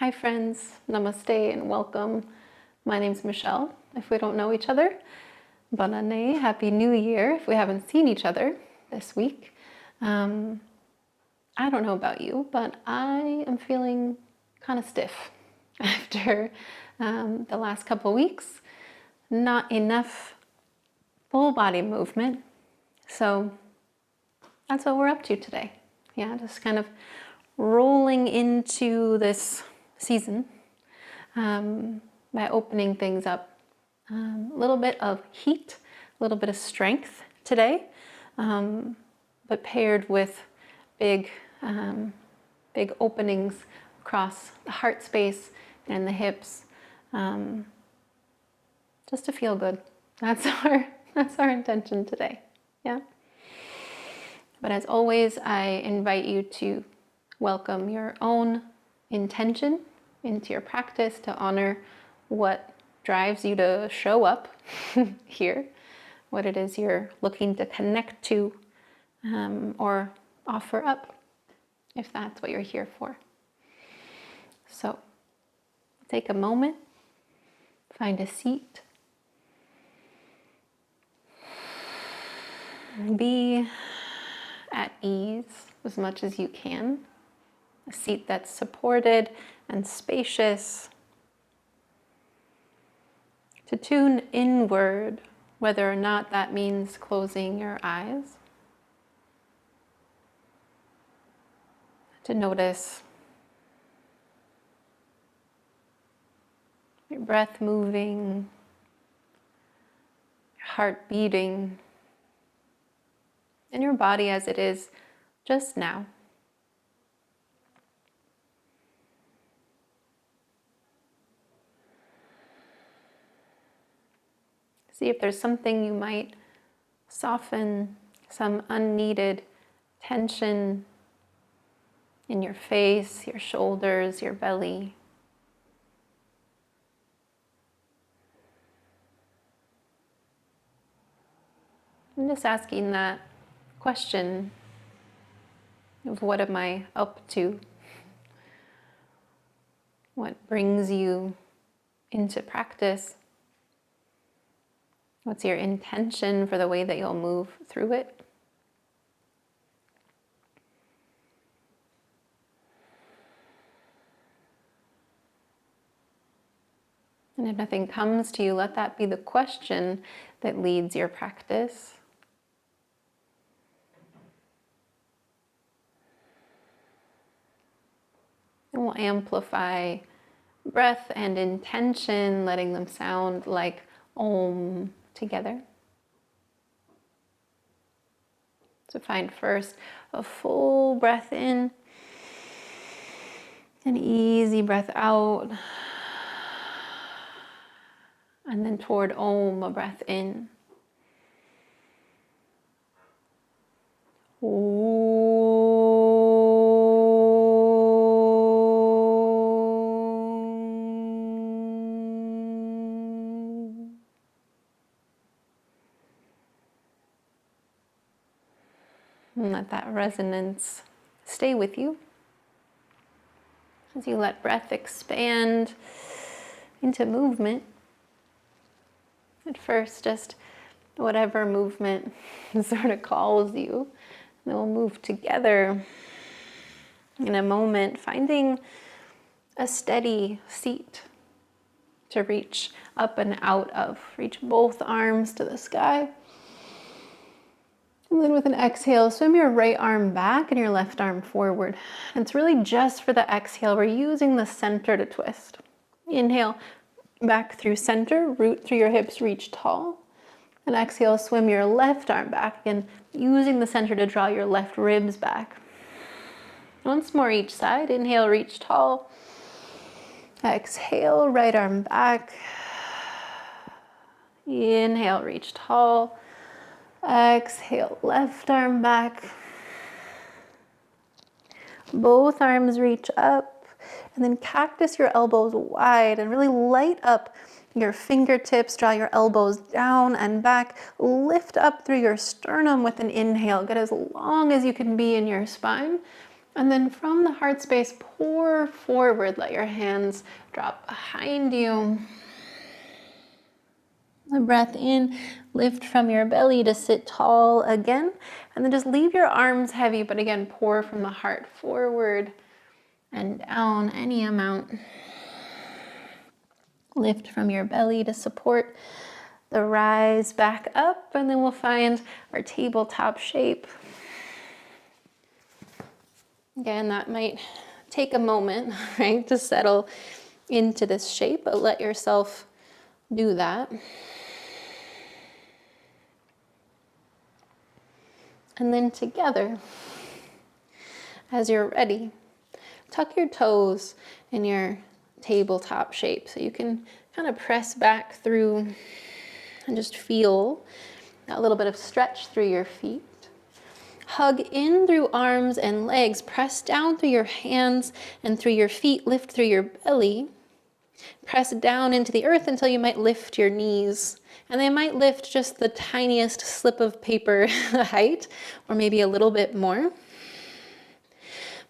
Hi friends, namaste and welcome. My name's Michelle, if we don't know each other. Bonne année, Happy New Year, if we haven't seen each other this week. I don't know about you, but I am feeling kind of stiff after the last couple weeks. Not enough full body movement. So that's what we're up to today. Yeah, just kind of rolling into this season by opening things up. A little bit of heat, a little bit of strength today, but paired with big openings across the heart space and the hips, just to feel good. That's our intention today. Yeah. But as always, I invite you to welcome your own intention into your practice, to honor what drives you to show up here, what it is you're looking to connect to or offer up, if that's what you're here for. So take a moment, find a seat, be at ease as much as you can. A seat that's supported and spacious. To tune inward, whether or not that means closing your eyes. To notice your breath moving, your heart beating, and your body as it is just now. See if there's something you might soften, some unneeded tension in your face, your shoulders, your belly. I'm just asking that question of what am I up to? What brings you into practice? What's your intention for the way that you'll move through it? And if nothing comes to you, let that be the question that leads your practice. And we'll amplify breath and intention, letting them sound like Om together. So find first a full breath in, an easy breath out, and then toward Om, a breath in. And let that resonance stay with you as you let breath expand into movement. At first, just whatever movement sort of calls you. And then we'll move together in a moment, finding a steady seat to reach up and out of. Reach both arms to the sky. And then with an exhale, swim your right arm back and your left arm forward. And it's really just for the exhale. We're using the center to twist. Inhale, back through center, root through your hips, reach tall. And exhale, swim your left arm back, again, using the center to draw your left ribs back. Once more each side. Inhale, reach tall. Exhale, right arm back. Inhale, reach tall. Exhale, left arm back. Both arms reach up. And then cactus your elbows wide and really light up your fingertips. Draw your elbows down and back. Lift up through your sternum with an inhale. Get as long as you can be in your spine. And then from the heart space, pour forward. Let your hands drop behind you. The breath in, lift from your belly to sit tall again. And then just leave your arms heavy, but again, pour from the heart forward and down any amount. Lift from your belly to support the rise back up, and then we'll find our tabletop shape. Again, that might take a moment, right, to settle into this shape, but let yourself do that. And then together, as you're ready, tuck your toes in your tabletop shape so you can kind of press back through and just feel a little bit of stretch through your feet. Hug in through arms and legs, press down through your hands and through your feet, lift through your belly. Press down into the earth until you might lift your knees. And they might lift just the tiniest slip of paper height, or maybe a little bit more.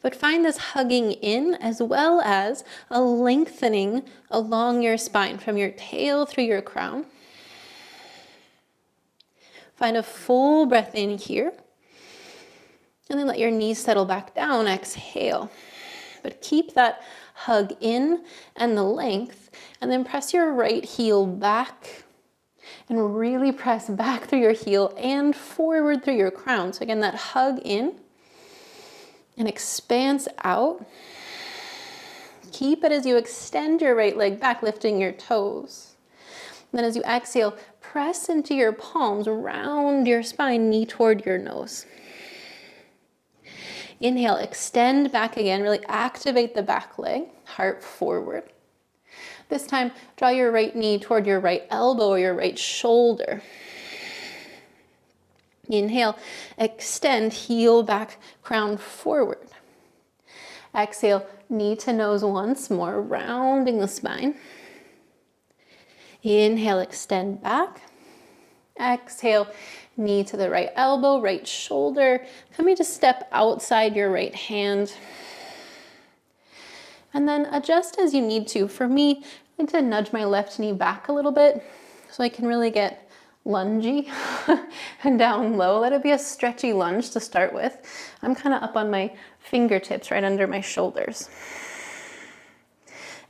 But find this hugging in as well as a lengthening along your spine from your tail through your crown. Find a full breath in here. And then let your knees settle back down, exhale. But keep that hug in and the length, and then press your right heel back and really press back through your heel and forward through your crown. So again, that hug in and expanse out. Keep it as you extend your right leg back, lifting your toes. And then as you exhale, press into your palms, round your spine, knee toward your nose. Inhale, extend back again, really activate the back leg, heart forward. This time, draw your right knee toward your right elbow or your right shoulder. Inhale, extend, heel back, crown forward. Exhale, knee to nose once more, rounding the spine. Inhale, extend back. Exhale, knee to the right elbow, right shoulder. Coming to step outside your right hand. And then adjust as you need to. For me, I like to nudge my left knee back a little bit so I can really get lungy and down low. Let it be a stretchy lunge to start with. I'm kind of up on my fingertips right under my shoulders.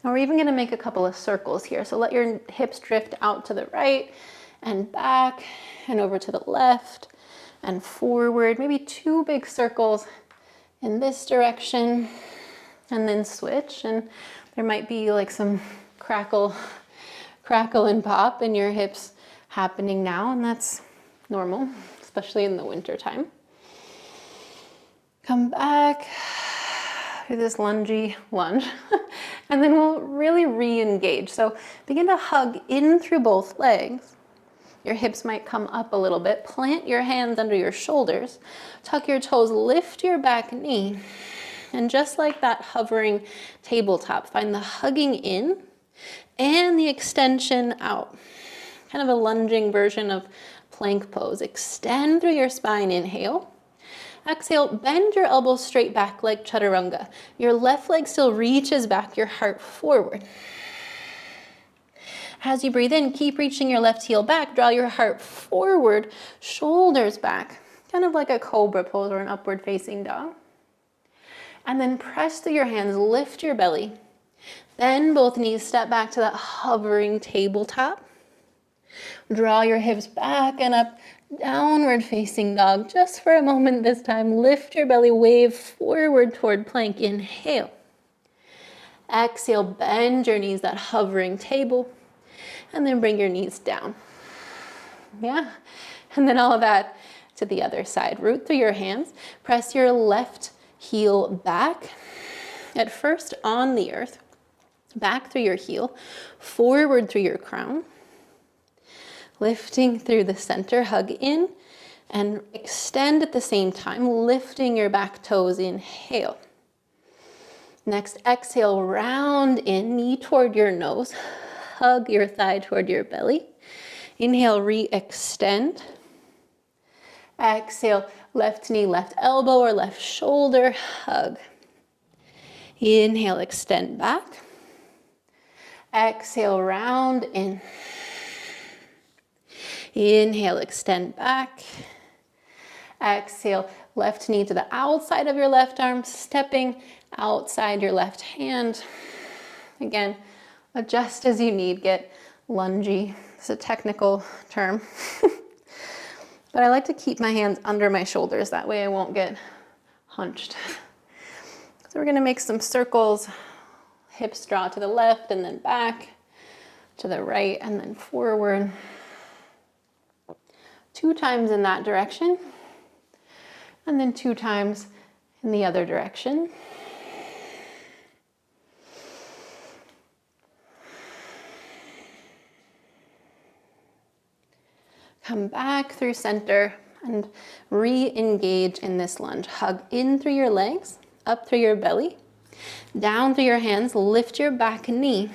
Now we're even going to make a couple of circles here. So let your hips drift out to the right and back and over to the left and forward. Maybe 2 big circles in this direction and then switch. And there might be like some crackle and pop in your hips happening now, and that's normal, especially in the winter time. Come back to this lungy lunge, and then we'll really re-engage. So begin to hug in through both legs. Your hips might come up a little bit. Plant your hands under your shoulders. Tuck your toes, lift your back knee. And just like that hovering tabletop, find the hugging in and the extension out. Kind of a lunging version of plank pose. Extend through your spine, inhale. Exhale, bend your elbows straight back like chaturanga. Your left leg still reaches back, your heart forward. As you breathe in, keep reaching your left heel back. Draw your heart forward, shoulders back. Kind of like a cobra pose or an upward facing dog. And then press through your hands, lift your belly. Then both knees step back to that hovering tabletop. Draw your hips back and up, downward facing dog. Just for a moment this time, lift your belly, wave forward toward plank. Inhale. Exhale, bend your knees, that hovering table. And then bring your knees down. Yeah. And then all of that to the other side. Root through your hands. Press your left heel back. At first on the earth. Back through your heel. Forward through your crown. Lifting through the center. Hug in. And extend at the same time. Lifting your back toes. Inhale. Next, exhale, round in. Knee toward your nose. Hug your thigh toward your belly. Inhale, re-extend. Exhale, left knee, left elbow, or left shoulder, hug. Inhale, extend back. Exhale, round in. Inhale, extend back. Exhale, left knee to the outside of your left arm, stepping outside your left hand. Again, adjust as you need, get lungy. It's a technical term. But I like to keep my hands under my shoulders, that way I won't get hunched. So we're gonna make some circles, hips draw to the left and then back, to the right and then forward. 2 times in that direction, and then 2 times in the other direction. Come back through center and re-engage in this lunge. Hug in through your legs, up through your belly, down through your hands, lift your back knee.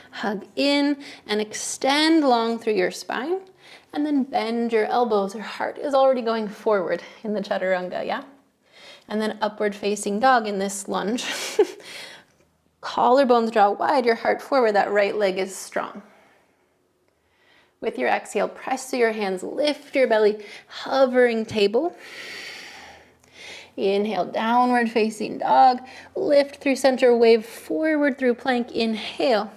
Hug in and extend long through your spine, and then bend your elbows. Your heart is already going forward in the chaturanga, yeah? And then upward facing dog in this lunge. Collarbones draw wide, your heart forward, that right leg is strong. With your exhale, press through your hands, lift your belly, hovering table. Inhale, downward facing dog, lift through center, wave forward through plank, inhale.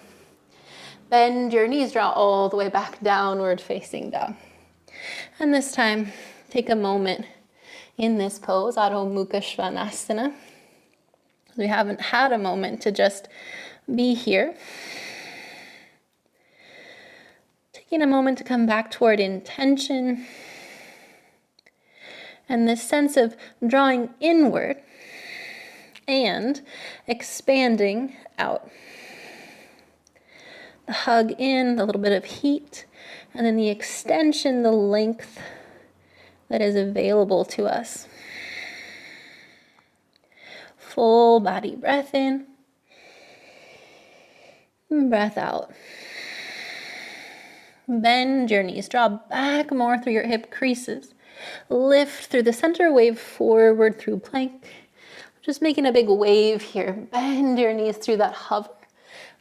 Bend your knees, draw all the way back, downward facing dog. And this time, take a moment in this pose, Adho Mukha Svanasana. We haven't had a moment to just be here. Taking a moment to come back toward intention and this sense of drawing inward and expanding out. The hug in, the little bit of heat, and then the extension, the length that is available to us. Full body breath in, and breath out. Bend your knees, draw back more through your hip creases. Lift through the center, wave forward through plank. Just making a big wave here. Bend your knees through that hover.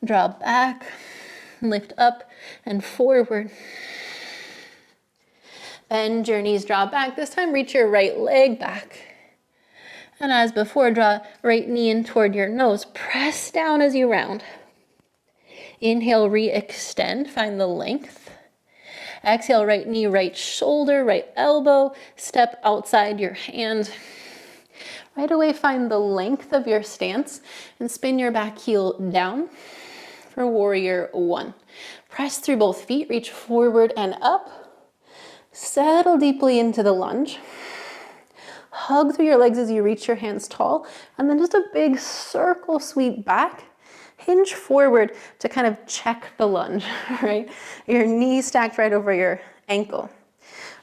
Draw back, lift up and forward. Bend your knees, draw back. This time reach your right leg back. And as before, draw right knee in toward your nose. Press down as you round. Inhale, re-extend, find the length. Exhale, right knee, right shoulder, right elbow. Step outside your hand. Right away, find the length of your stance and spin your back heel down for warrior 1. Press through both feet, reach forward and up. Settle deeply into the lunge. Hug through your legs as you reach your hands tall, and then just a big circle sweep back. Hinge forward to kind of check the lunge, right? Your knee stacked right over your ankle.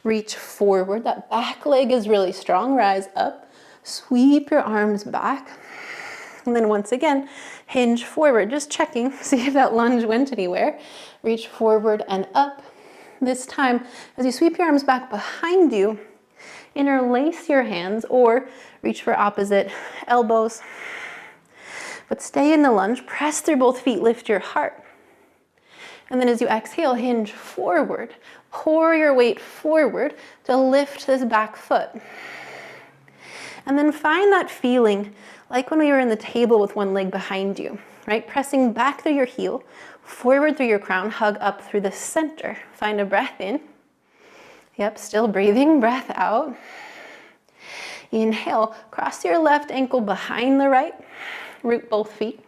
Reach forward, that back leg is really strong. Rise up, sweep your arms back. And then once again, hinge forward, just checking, see if that lunge went anywhere. Reach forward and up. This time, as you sweep your arms back behind you, interlace your hands or reach for opposite elbows. But stay in the lunge, press through both feet, lift your heart. And then as you exhale, hinge forward. Pour your weight forward to lift this back foot. And then find that feeling like when we were in the table with one leg behind you, right? Pressing back through your heel, forward through your crown, hug up through the center. Find a breath in. Yep, still breathing, breath out. Inhale, cross your left ankle behind the right. Root both feet,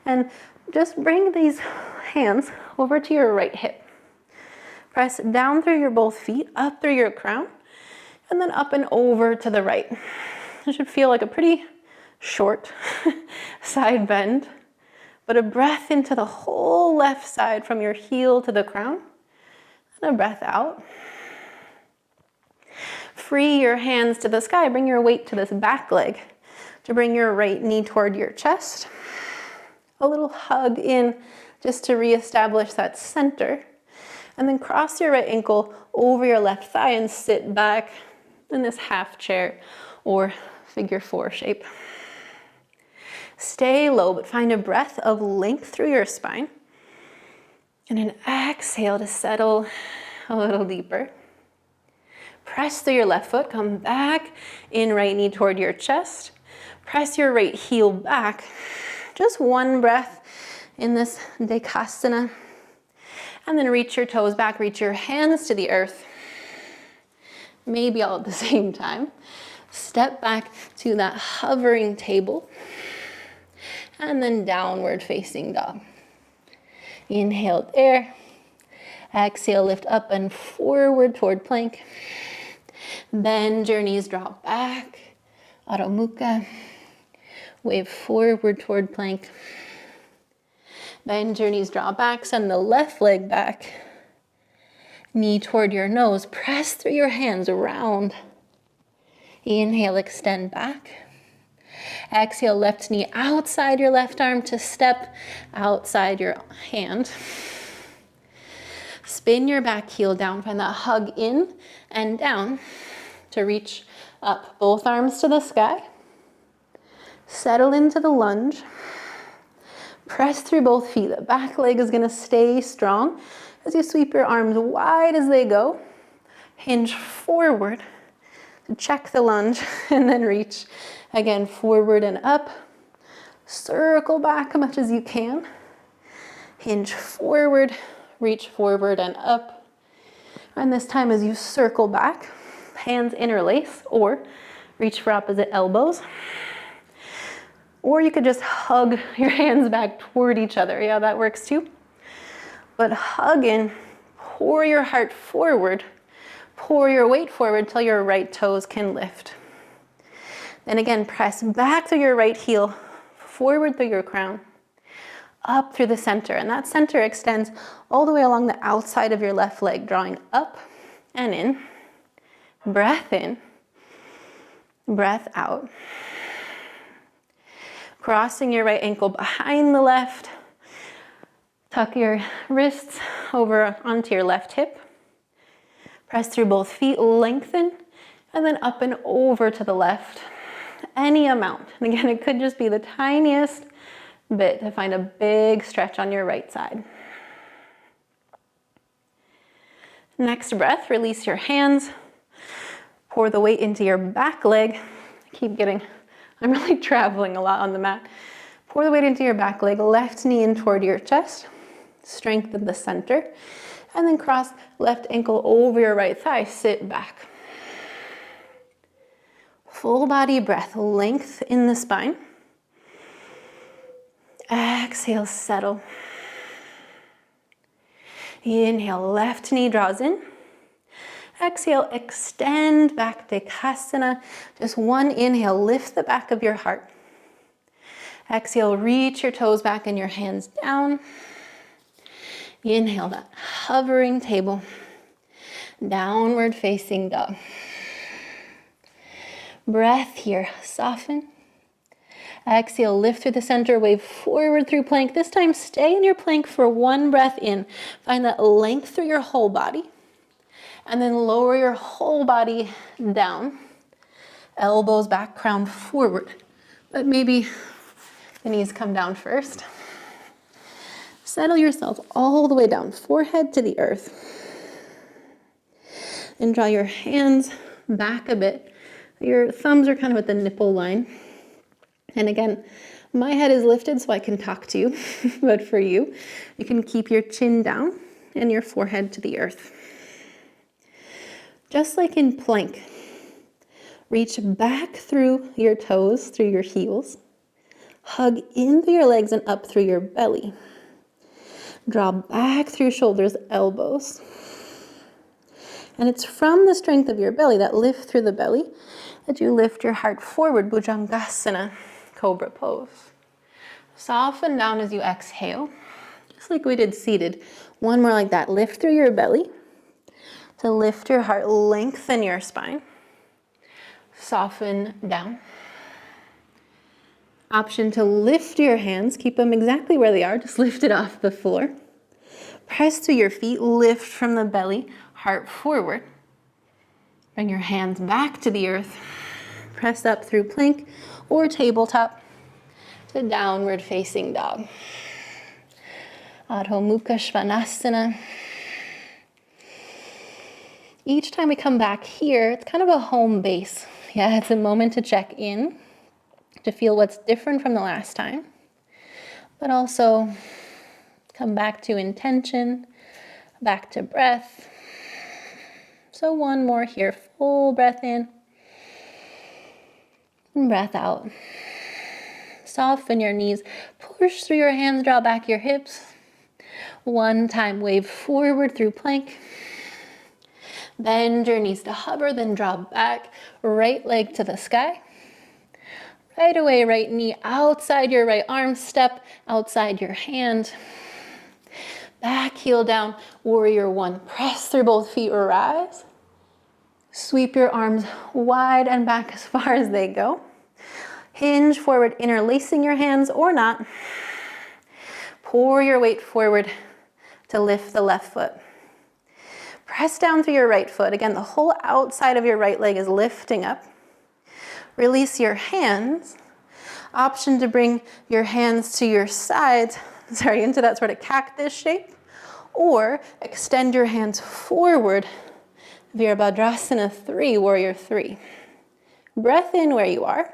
and just bring these hands over to your right hip. Press down through your both feet, up through your crown, and then up and over to the right. It should feel like a pretty short side bend, but a breath into the whole left side from your heel to the crown, and a breath out. Free your hands to the sky, bring your weight to this back leg. To bring your right knee toward your chest. A little hug in just to reestablish that center. And then cross your right ankle over your left thigh and sit back in this half chair or figure 4 shape. Stay low, but find a breath of length through your spine. And an exhale to settle a little deeper. Press through your left foot, come back in right knee toward your chest. Press your right heel back. Just one breath in this Dekasana. And then reach your toes back, reach your hands to the earth. Maybe all at the same time. Step back to that hovering table. And then downward facing dog. Inhale there. Exhale, lift up and forward toward plank. Bend your knees, drop back. Adho Mukha. Wave forward toward plank. Bend your knees, draw back. Send the left leg back. Knee toward your nose. Press through your hands around. Inhale, extend back. Exhale, left knee outside your left arm to step outside your hand. Spin your back heel down. Find that hug in and down to reach up. Both arms to the sky. Settle into the lunge. Press through both feet. The back leg is going to stay strong as you sweep your arms wide as they go. Hinge forward to check the lunge and then reach again forward and up. Circle back as much as you can. Hinge forward, reach forward and up. And this time as you circle back, hands interlace or reach for opposite elbows. Or you could just hug your hands back toward each other. Yeah, that works too. But hug in, pour your heart forward, pour your weight forward till your right toes can lift. Then again, press back through your right heel, forward through your crown, up through the center. And that center extends all the way along the outside of your left leg, drawing up and in. Breath in, breath out. Crossing your right ankle behind the left. Tuck your wrists over onto your left hip. Press through both feet, lengthen, and then up and over to the left. Any amount. And again, it could just be the tiniest bit to find a big stretch on your right side. Next breath, release your hands. Pour the weight into your back leg. I'm really traveling a lot on the mat. Pour the weight into your back leg, left knee in toward your chest. Strengthen the center. And then cross left ankle over your right thigh, sit back. Full body breath, length in the spine. Exhale, settle. Inhale, left knee draws in. Exhale, extend back to Dekasana. Just one inhale, lift the back of your heart. Exhale, reach your toes back and your hands down. Inhale, that hovering table. Downward facing dog. Breath here, soften. Exhale, lift through the center, wave forward through plank. This time, stay in your plank for one breath in. Find that length through your whole body. And then lower your whole body down. Elbows back, crown forward. But maybe the knees come down first. Settle yourself all the way down, forehead to the earth. And draw your hands back a bit. Your thumbs are kind of at the nipple line. And again, my head is lifted so I can talk to you. But for you, you can keep your chin down and your forehead to the earth. Just like in plank, reach back through your toes, through your heels. Hug in through your legs and up through your belly. Draw back through shoulders, elbows. And it's from the strength of your belly, that lift through the belly, that you lift your heart forward, Bhujangasana, cobra pose. Soften down as you exhale, just like we did seated. One more like that, lift through your belly. To lift your heart, lengthen your spine. Soften down. Option to lift your hands, keep them exactly where they are, just lift it off the floor. Press through your feet, lift from the belly, heart forward. Bring your hands back to the earth. Press up through plank or tabletop to downward facing dog. Adho Mukha Svanasana. Each time we come back here, it's kind of a home base. Yeah, it's a moment to check in, to feel what's different from the last time, but also come back to intention, back to breath. So one more here, full breath in and breath out. Soften your knees, push through your hands, draw back your hips. One time, wave forward through plank. Bend your knees to hover, then draw back, right leg to the sky. Right away, right knee outside your right arm, step outside your hand. Back heel down, warrior one. Press through both feet, rise. Sweep your arms wide and back as far as they go. Hinge forward, interlacing your hands or not. Pour your weight forward to lift the left foot. Press down through your right foot. Again, the whole outside of your right leg is lifting up. Release your hands. Option to bring your hands to your sides, into that sort of cactus shape, or extend your hands forward, Virabhadrasana 3, warrior 3. Breath in where you are.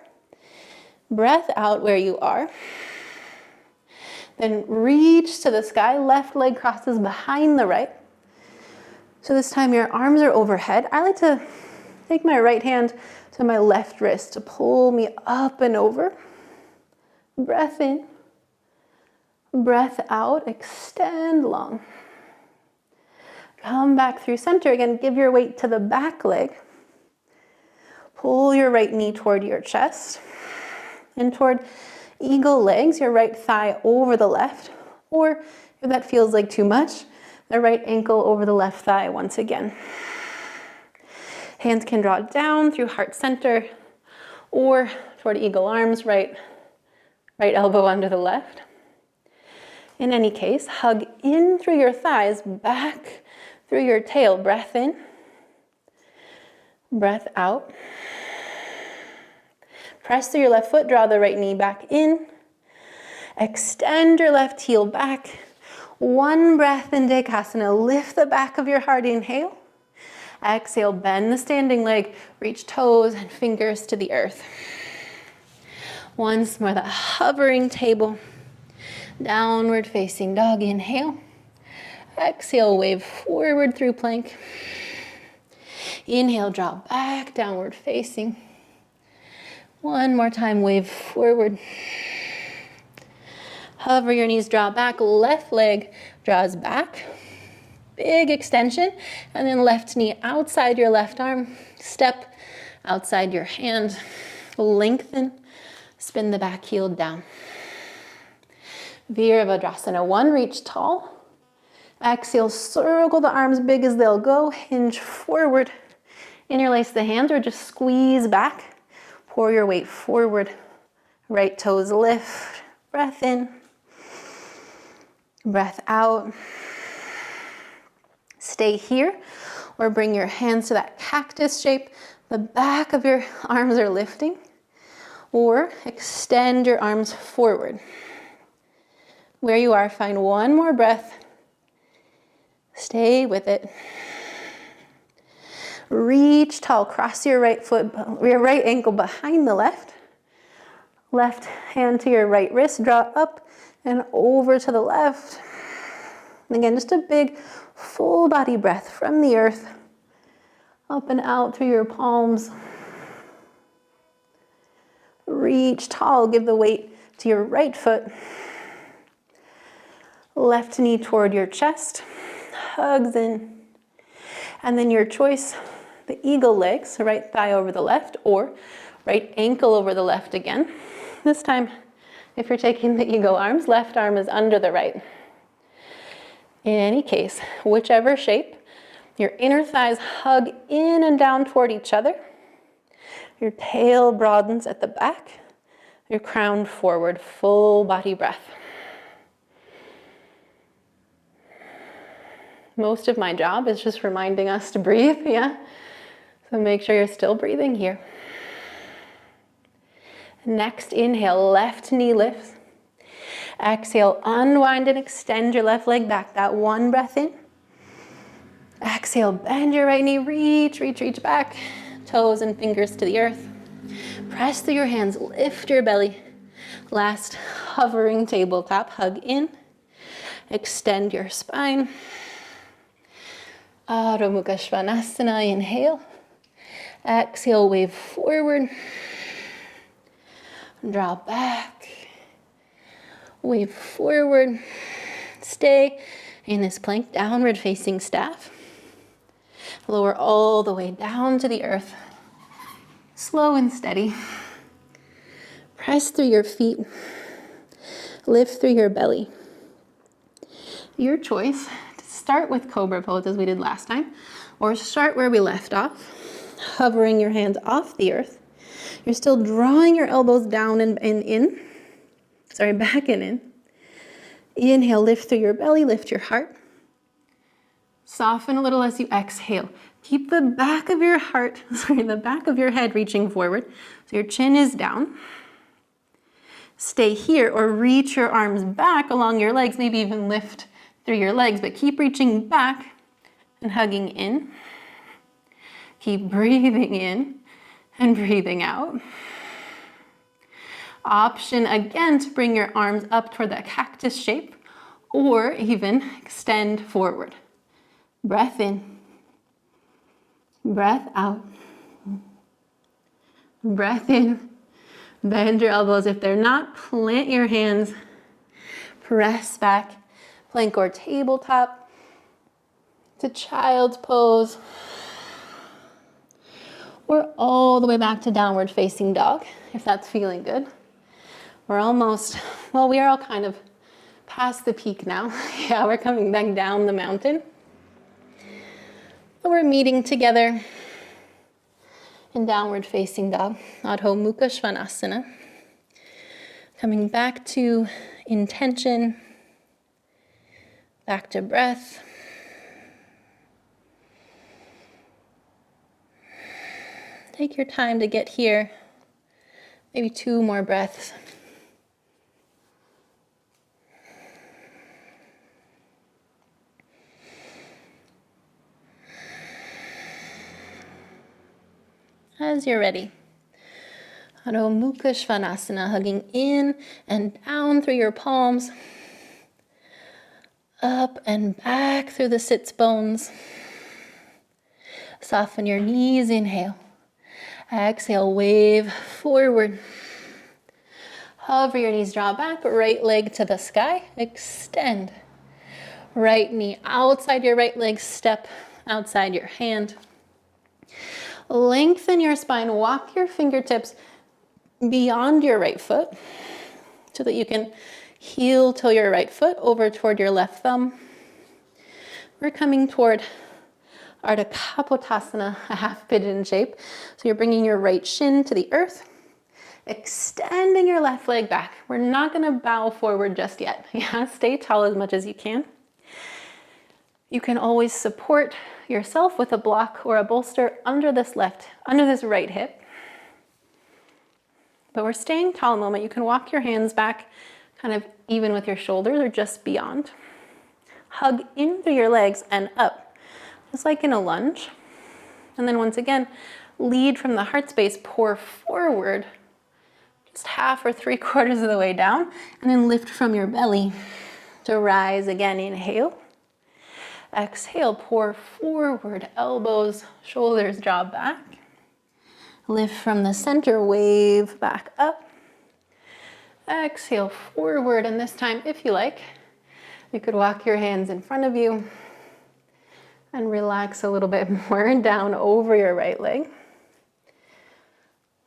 Breath out where you are. Then reach to the sky, left leg crosses behind the right. So this time your arms are overhead. I like to take my right hand to my left wrist to pull me up and over. Breath in, breath out, extend long. Come back through center again, give your weight to the back leg. Pull your right knee toward your chest and toward eagle legs, your right thigh over the left, or if that feels like too much, the right ankle over the left thigh once again. Hands can draw down through heart center or toward eagle arms, right elbow under the left. In any case, hug in through your thighs, back through your tail. Breath in, breath out. Press through your left foot, draw the right knee back in. Extend your left heel back. One breath in Dekasana, lift the back of your heart, inhale. Exhale, bend the standing leg, reach toes and fingers to the earth. Once more, that hovering table. Downward facing dog, inhale. Exhale, wave forward through plank. Inhale, draw back, downward facing. One more time, wave forward. Hover your knees, draw back, left leg draws back. Big extension, and then left knee outside your left arm. Step outside your hand. Lengthen, spin the back heel down. Virabhadrasana 1, reach tall. Exhale, circle the arms big as they'll go. Hinge forward. Interlace the hands or just squeeze back. Pour your weight forward. Right toes lift. Breath in. Breath out. Stay here or bring your hands to that cactus shape. The back of your arms are lifting. Or extend your arms forward. Where you are, find one more breath. Stay with it. Reach tall, cross your right foot, your right ankle behind the left. Left hand to your right wrist, draw up and over to the left. And again, just a big full body breath from the earth, up and out through your palms. Reach tall, give the weight to your right foot. Left knee toward your chest, hugs in. And then your choice, the eagle legs, so right thigh over the left or right ankle over the left again. This time, if you're taking the eagle arms, left arm is under the right. In any case, whichever shape, your inner thighs hug in and down toward each other. Your tail broadens at the back. Your crown forward, full body breath. Most of my job is just reminding us to breathe, yeah? So make sure you're still breathing here. Next inhale, left knee lifts. Exhale, unwind and extend your left leg back. That one breath in. Exhale, bend your right knee, reach, reach, reach back. Toes and fingers to the earth. Press through your hands, lift your belly. Last hovering tabletop, hug in. Extend your spine. Adho Mukha Svanasana, inhale. Exhale, wave forward. Draw back. Wave forward. Stay in this plank, downward facing staff. Lower all the way down to the earth. Slow and steady. Press through your feet. Lift through your belly. Your choice to start with cobra pose as we did last time, or start where we left off, hovering your hands off the earth. You're still drawing your elbows down and in. Sorry, back and in. Inhale, lift through your belly, lift your heart. Soften a little as you exhale. Keep the back of your heart, the back of your head reaching forward. So your chin is down. Stay here or reach your arms back along your legs, maybe even lift through your legs, but keep reaching back and hugging in. Keep breathing in and breathing out. Option again to bring your arms up toward that cactus shape or even extend forward. Breath in, breath out. Breath in, bend your elbows. If they're not, plant your hands, press back, plank or tabletop to child's pose, or all the way back to downward facing dog, if that's feeling good. We're almost, well, we are all kind of past the peak now. Yeah, we're coming back down the mountain. We're meeting together in downward facing dog, Adho Mukha Svanasana. Coming back to intention, back to breath. Take your time to get here. Maybe 2 more breaths. As you're ready. Adho Mukha Svanasana, hugging in and down through your palms. Up and back through the sits bones. Soften your knees, inhale. Exhale, wave forward. Hover your knees, draw back, right leg to the sky, extend. Right knee outside your right leg, step outside your hand. Lengthen your spine, walk your fingertips beyond your right foot so that you can heel toe your right foot over toward your left thumb. We're coming toward Ardha Kapotasana, a half pigeon shape. So you're bringing your right shin to the earth, extending your left leg back. We're not gonna bow forward just yet. Yeah, stay tall as much as you can. You can always support yourself with a block or a bolster under this right hip. But we're staying tall a moment. You can walk your hands back kind of even with your shoulders or just beyond. Hug in through your legs and up, just like in a lunge. And then once again, lead from the heart space, pour forward, just half or 3/4 of the way down, and then lift from your belly to rise again. Inhale. Exhale, pour forward, elbows, shoulders draw back. Lift from the center, wave back up. Exhale, forward, and this time, if you like, you could walk your hands in front of you and relax a little bit more down over your right leg.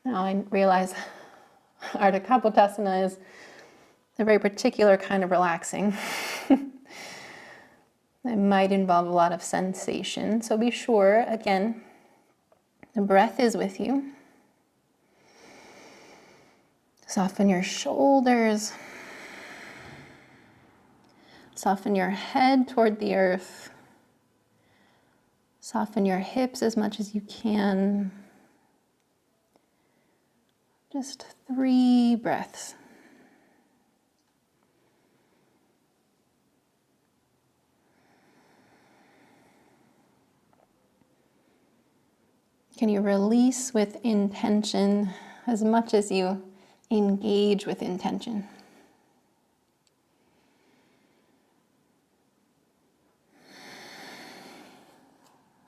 Now I realize Ardha Kapotasana is a very particular kind of relaxing. It might involve a lot of sensation, so be sure, again, the breath is with you. Soften your shoulders. Soften your head toward the earth. Soften your hips as much as you can. Just 3 breaths. Can you release with intention as much as you engage with intention?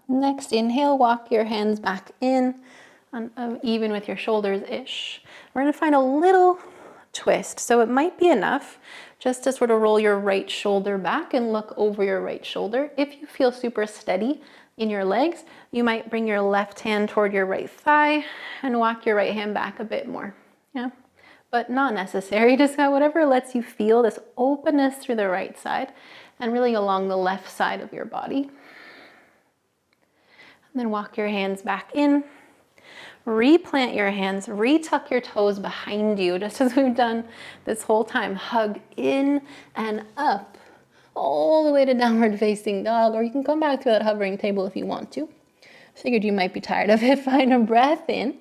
Next, inhale, walk your hands back in, even with your shoulders-ish. We're gonna find a little twist. So it might be enough just to sort of roll your right shoulder back and look over your right shoulder. If you feel super steady in your legs, you might bring your left hand toward your right thigh and walk your right hand back a bit more. Yeah, but not necessary. Just whatever lets you feel this openness through the right side and really along the left side of your body. And then walk your hands back in. Replant your hands, retuck your toes behind you, just as we've done this whole time. Hug in and up, all the way to downward facing dog, or you can come back to that hovering table if you want to. Figured you might be tired of it. Find a breath in,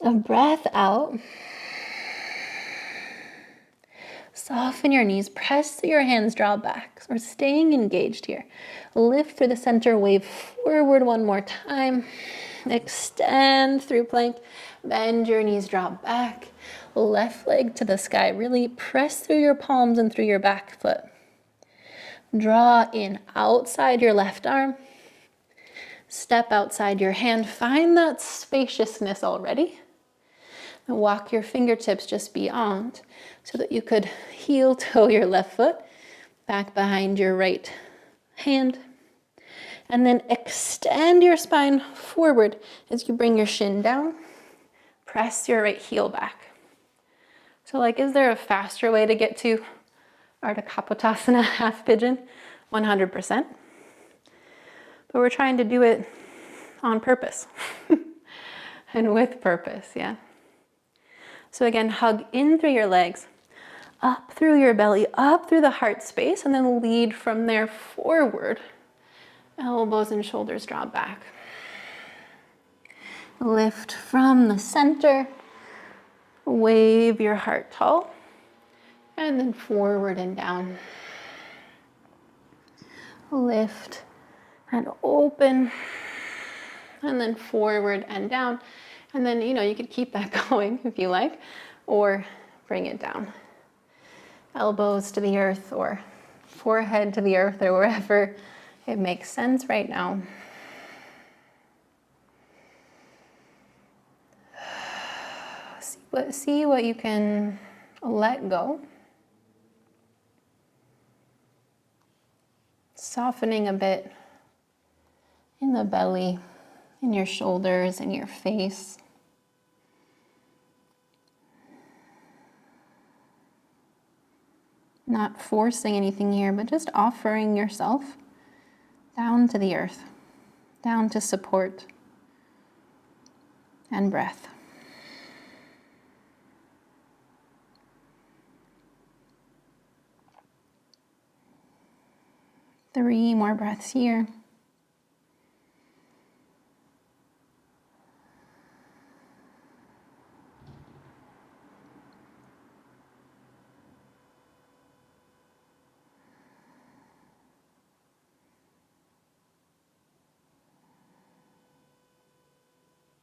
a breath out. Soften your knees, press through your hands, draw back. So we're staying engaged here. Lift through the center, wave forward one more time. Extend through plank, bend your knees, drop back. Left leg to the sky. Really press through your palms and through your back foot. Draw in outside your left arm. Step outside your hand. Find that spaciousness already. And walk your fingertips just beyond so that you could heel toe your left foot back behind your right hand. And then extend your spine forward as you bring your shin down. Press your right heel back. So like, is there a faster way to get to Ardha Kapotasana half pigeon? 100%. But we're trying to do it on purpose and with purpose, yeah. So again, hug in through your legs, up through your belly, up through the heart space, and then lead from there forward. Elbows and shoulders drop back. Lift from the center, wave your heart tall, and then forward and down. Lift and open, and then forward and down. And then, you could keep that going if you like, or bring it down. Elbows to the earth or forehead to the earth or wherever it makes sense right now. See what you can let go. Softening a bit in the belly, in your shoulders, in your face. Not forcing anything here, but just offering yourself down to the earth, down to support and breath. Three more breaths here.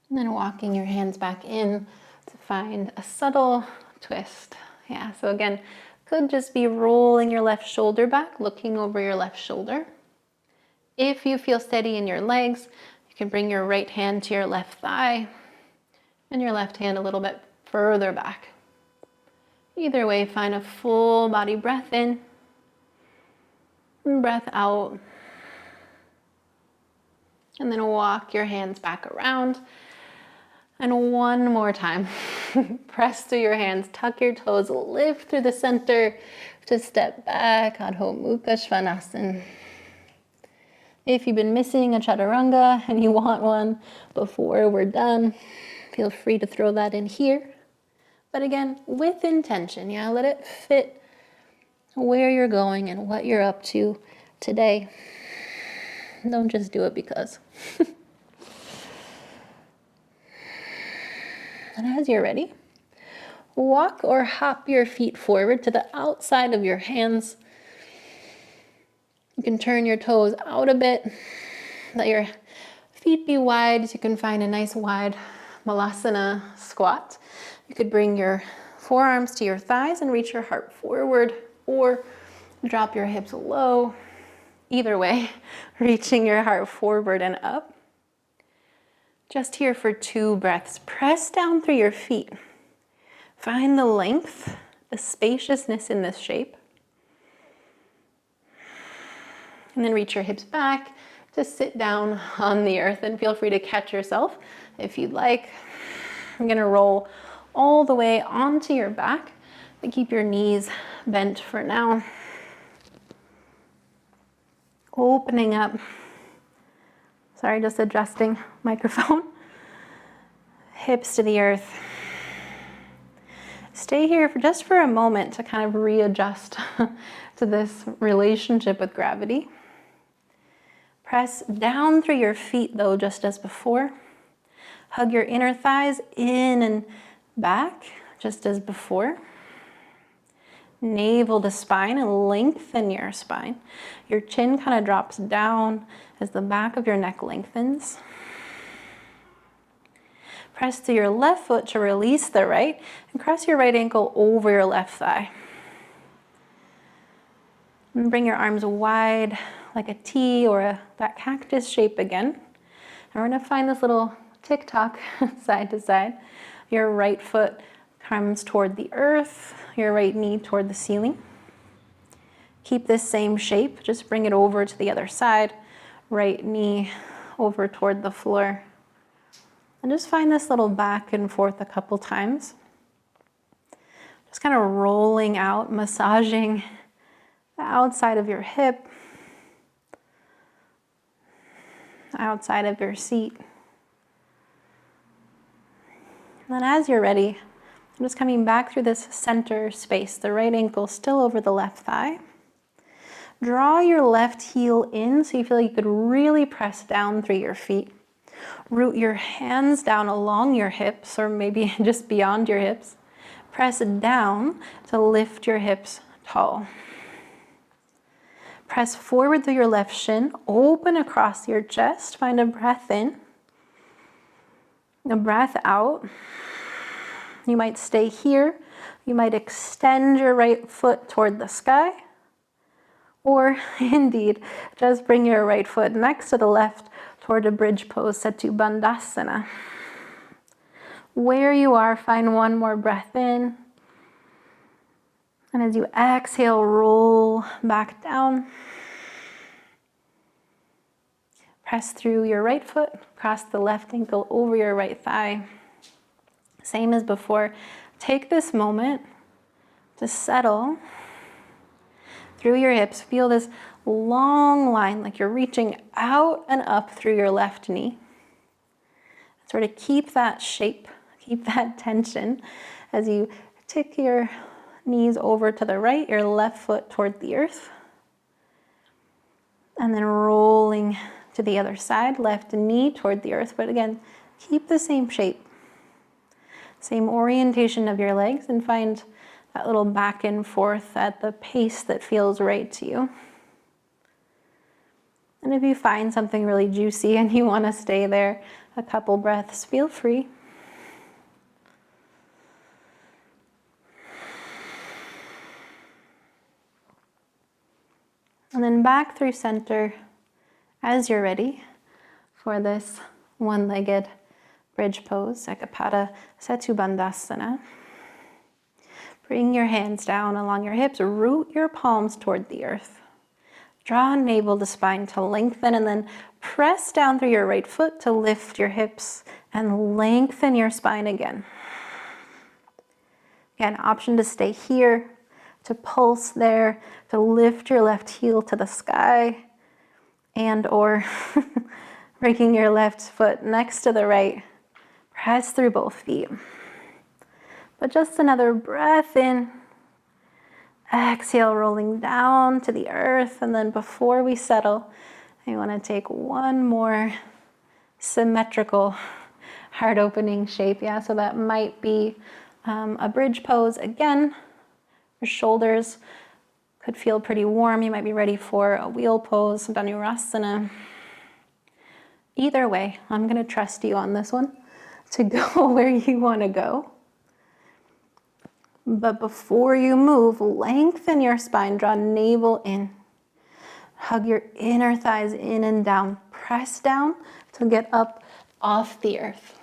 And then walking your hands back in to find a subtle twist. Yeah, so again, could just be rolling your left shoulder back, looking over your left shoulder. If you feel steady in your legs, you can bring your right hand to your left thigh and your left hand a little bit further back. Either way, find a full body breath in and breath out. And then walk your hands back around. And one more time, press through your hands, tuck your toes, lift through the center to step back, Adho Mukha Svanasana. If you've been missing a chaturanga and you want one before we're done, feel free to throw that in here. But again, with intention, yeah, let it fit where you're going and what you're up to today. Don't just do it because. And as you're ready, walk or hop your feet forward to the outside of your hands. You can turn your toes out a bit. Let your feet be wide so you can find a nice wide Malasana squat. You could bring your forearms to your thighs and reach your heart forward, or drop your hips low. Either way, reaching your heart forward and up. Just here for 2 breaths. Press down through your feet. Find the length, the spaciousness in this shape. And then reach your hips back to sit down on the earth, and feel free to catch yourself if you'd like. I'm gonna roll all the way onto your back, but keep your knees bent for now. Opening up. Sorry, just adjusting microphone. Hips to the earth. Stay here just for a moment to kind of readjust to this relationship with gravity. Press down through your feet though, just as before. Hug your inner thighs in and back, just as before. Navel to spine and lengthen your spine. Your chin kind of drops down as the back of your neck lengthens. Press through your left foot to release the right, and cross your right ankle over your left thigh. And bring your arms wide like a T or that cactus shape again. And we're gonna find this little tick-tock side to side. Your right foot comes toward the earth, your right knee toward the ceiling. Keep this same shape, just bring it over to the other side. Right knee over toward the floor. And just find this little back and forth a couple times. Just kind of rolling out, massaging the outside of your hip, outside of your seat. And then as you're ready, I'm just coming back through this center space, the right ankle still over the left thigh. Draw your left heel in so you feel like you could really press down through your feet. Root your hands down along your hips, or maybe just beyond your hips. Press down to lift your hips tall. Press forward through your left shin, open across your chest, find a breath in, a breath out. You might stay here, you might extend your right foot toward the sky, or indeed, just bring your right foot next to the left toward a bridge pose, Setu Bandhasana. Where you are, find one more breath in. And as you exhale, roll back down. Press through your right foot, cross the left ankle over your right thigh. Same as before. Take this moment to settle through your hips. Feel this long line, like you're reaching out and up through your left knee. Sort of keep that shape, keep that tension as you tick your knees over to the right, your left foot toward the earth. And then rolling to the other side, left knee toward the earth. But again, keep the same shape, same orientation of your legs, and find that little back and forth at the pace that feels right to you. And if you find something really juicy and you want to stay there a couple breaths, feel free. And then back through center as you're ready for this one-legged bridge pose, Ekapada Setu Bandhasana. Bring your hands down along your hips, root your palms toward the earth. Draw navel to spine to lengthen, and then press down through your right foot to lift your hips and lengthen your spine again. Again, option to stay here, to pulse there, to lift your left heel to the sky, and or bringing your left foot next to the right. Press through both feet. But just another breath in. Exhale, rolling down to the earth. And then before we settle, You want to take one more symmetrical heart opening shape. Yeah, so that might be a bridge pose again. Your shoulders could feel pretty warm. You might be ready for a wheel pose, Dhanurasana. Either way, I'm going to trust you on this one to go where you want to go. But before you move, lengthen your spine, draw navel in. Hug your inner thighs in and down. Press down to get up off the earth.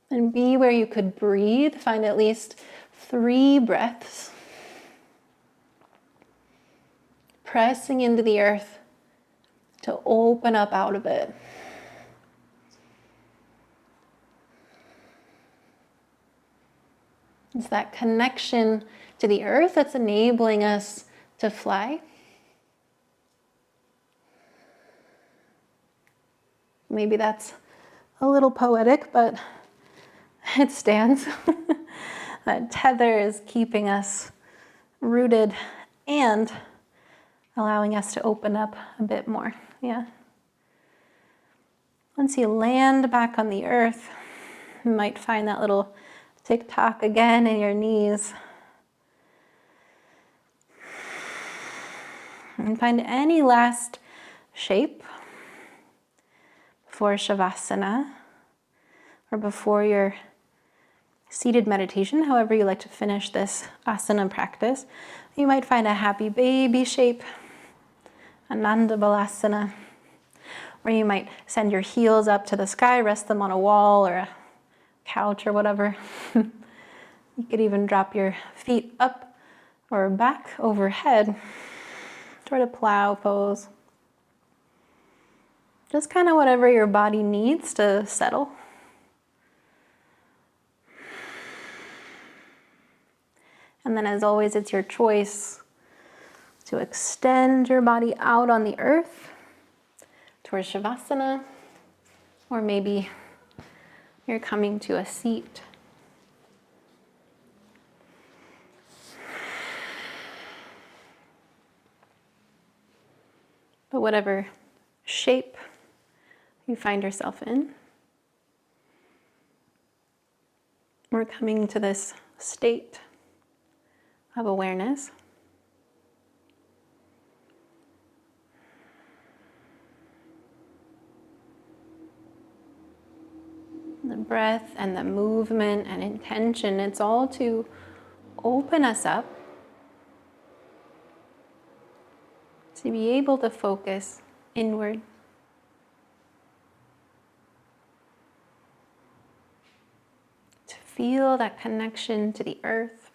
And be where you could breathe. Find at least 3 breaths. Pressing into the earth to open up out of it. It's that connection to the earth that's enabling us to fly. Maybe that's a little poetic, but it stands. That tether is keeping us rooted and allowing us to open up a bit more. Yeah. Once you land back on the earth, you might find that little tick-tock again in your knees. And find any last shape before Shavasana or before your seated meditation, however you like to finish this asana practice. You might find a happy baby shape, Ananda Balasana, or you might send your heels up to the sky, rest them on a wall or a couch or whatever. You could even drop your feet up or back overhead toward a plow pose. Just kind of whatever your body needs to settle. And then as always, it's your choice to extend your body out on the earth towards Shavasana, or maybe you're coming to a seat. But whatever shape you find yourself in, we're coming to this state of awareness. The breath and the movement and intention, it's all to open us up to be able to focus inward. To feel that connection to the earth,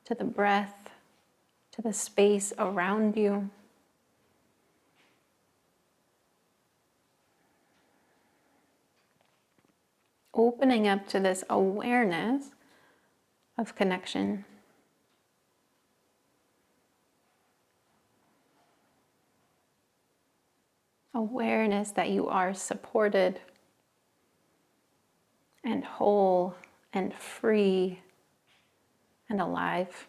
to the breath, to the space around you. Opening up to this awareness of connection. Awareness that you are supported and whole and free and alive.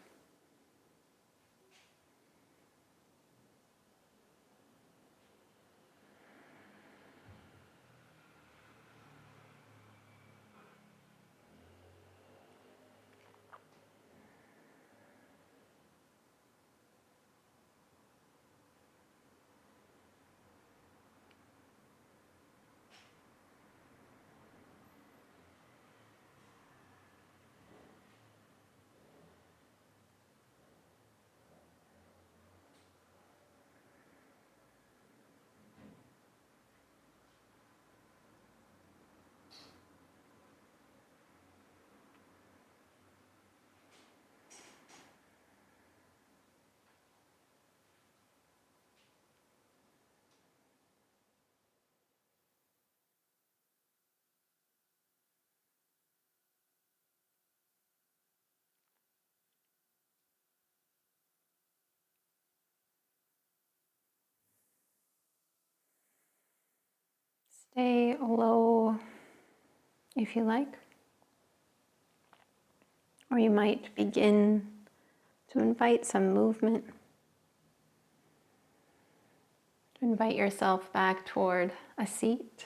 Stay low if you like. Or you might begin to invite some movement. Invite yourself back toward a seat.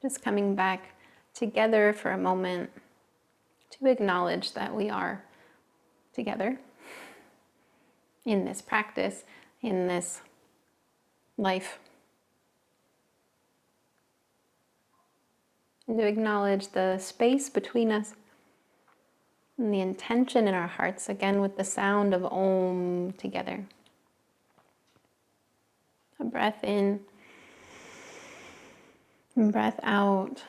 Just coming back together for a moment to acknowledge that we are together in this practice, in this life. And to acknowledge the space between us and the intention in our hearts, again with the sound of Om together. A breath in and breath out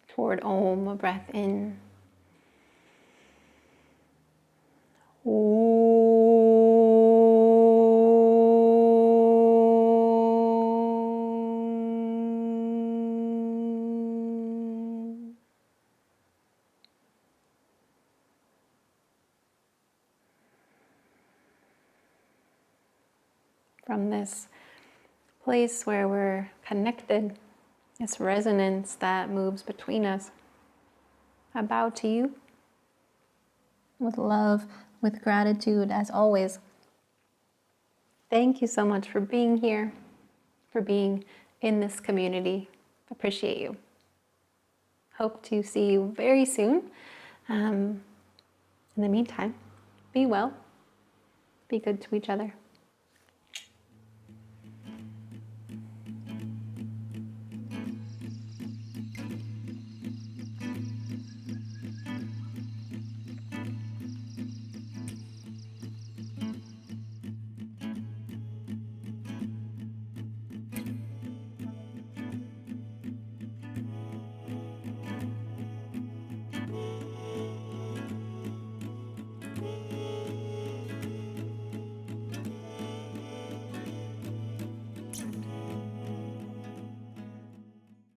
toward Om, a breath in. From this place where we're connected, this resonance that moves between us, I bow to you with love, with gratitude as always. Thank you so much for being here, for being in this community. Appreciate you. Hope to see you very soon. In the meantime, be well, be good to each other.